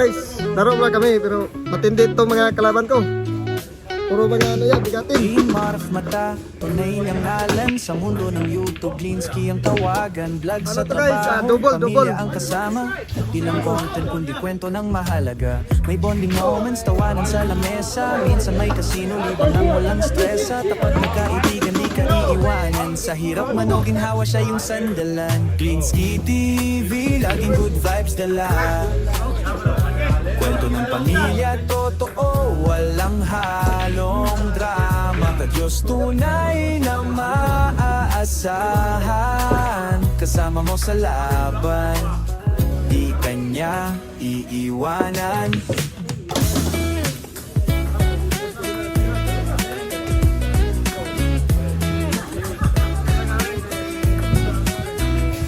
guys, laro lang kami pero matindi itong mga kalaban ko. Puro mga ano yan, bigatin. Clean Marf mata, tunay ng ngalan sa mundo ng YouTube. Linsky ang tawagan, vlog sa Ano to guys? trabaho, Double. pamilya ang kasama. Di lang content kundi kwento ng mahalaga. May bonding moments, tawanan sa lamesa. Minsan may kasino, libang ng walang stress. Sa tapat na kaibigan, di ka iiwanan. Sa hirap manoging hawa siya yung sandalan. Linsky TV, laging good vibes dala. Kwento ng pamilya, totoo, walang halong drama. Ka-Diyos tunay na maaasahan. Kasama mo sa laban, di kanya iiwanan.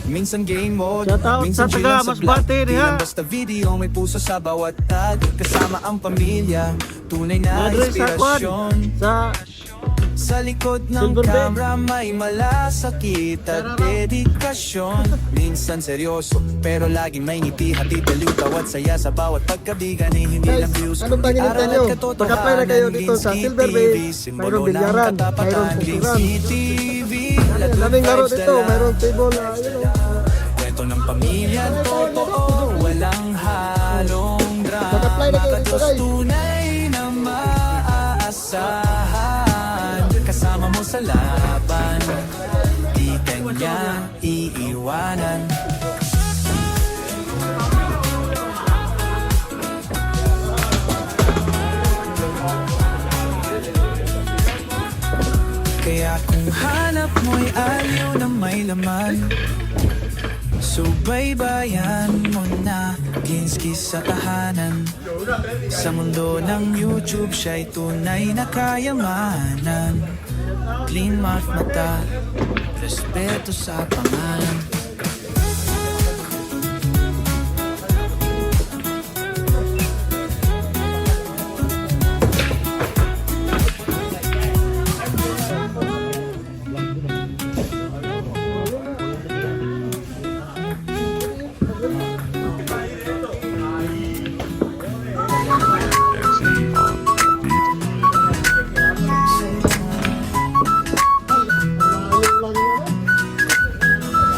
Minsan game mode, Shoutout minsan sa chill lang taga sa vlog. Masbate, Di ha? lang basta video, may puso sa bawat tag. Kasama ang pamilya, tunay na Madre sa kwan, inspirasyon. Sa likod ng Silver Bay. camera may malasakit at dedikasyon. Minsan seryoso, pero laging may ngiti. Hatid aliw, tawat saya sa bawat pagkabigan. Hindi Guys, lang views, anong kundi panginintay aral nyo? at katotohanan. Mag-apply na kayo dito sa Linsky Silver Bay. TV, Mayroong simbolo ng bilyaran, katapatan. mayroong puturan. Linsky TV, Daming laro vibes dito, dala. mayroong table, yun o. Kwento ng pamilya, totoo, walang halong drama. Mag-apply na kayo dito, Ka-Diyos guys. tunay na maaasahan. Kasama mo sa laban, di kanya iiwanan. Kaya kung hanap mo'y aliw na may laman, subaybayan mo na Linsky sa tahanan. Sa mundo ng YouTube siya'y tunay na kayamanan. Clean Marf mata, respeto sa pangalan.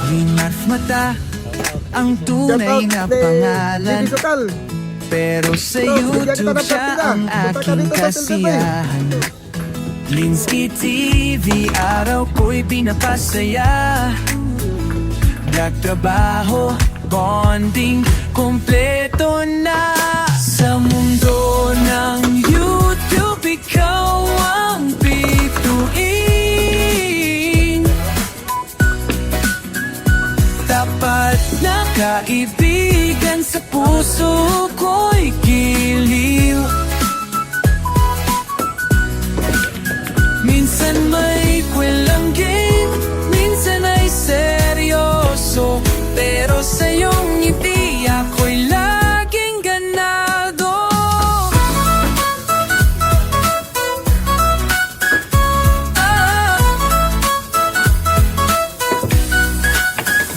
Clean Marf mata, ang tunay na pangalan. Digital. Pero sa Bro, bigyan kita YouTube ng siya partida. ang Punta ka aking dito sa Silver Bay. kasiyahan. Linsky TV, araw ko'y pinapasaya. Nagtrabaho, bonding, kompleto na. Sa mundo ng YouTube, ikaw ang bituin. Tapat na kaibigan, sa puso ko'y giliw. Minsan may kwelang game, minsan ay seryoso. Pero sa iyong ngiti ako'y laging ganado.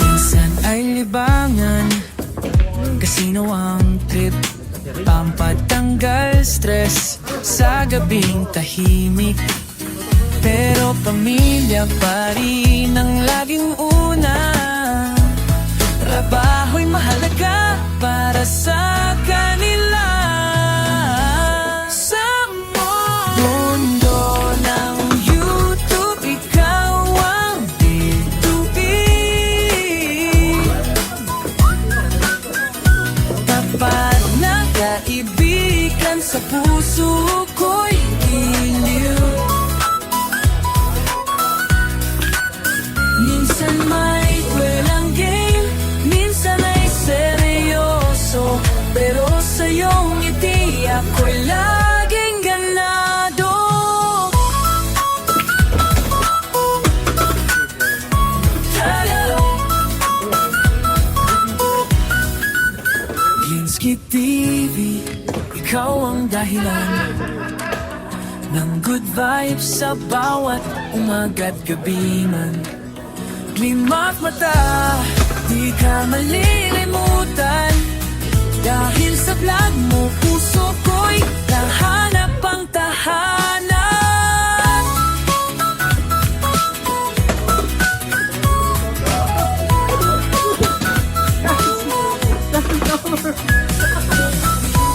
Minsan ay libangan, kasino ang trip, pampatanggal stress sa gabing tahimik. Pero pamilya pa rin ang laging una. Trabaho'y mahalaga para sa kanila. Sa mundo ng YouTube, ikaw ang bituin. Tapat na kaibigan, sa puso ko'y giliw. Minsan may kwelang game, minsan ay seryoso. Pero sa iyong ngiti ako'y laging ganado. Linsky TV, ikaw ang dahilan ng good vibes sa bawat umaga't gabi man. Clean Marf mata, di ka malilimutan. Dahil sa vlog mo, puso ko'y nahanap ang tahanan.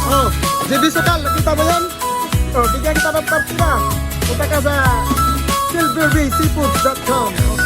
Oh, JB Sokal, nakita mo yan? Oh, bigyan kita ng partida. Punta ka sa silverbayseafoods.com.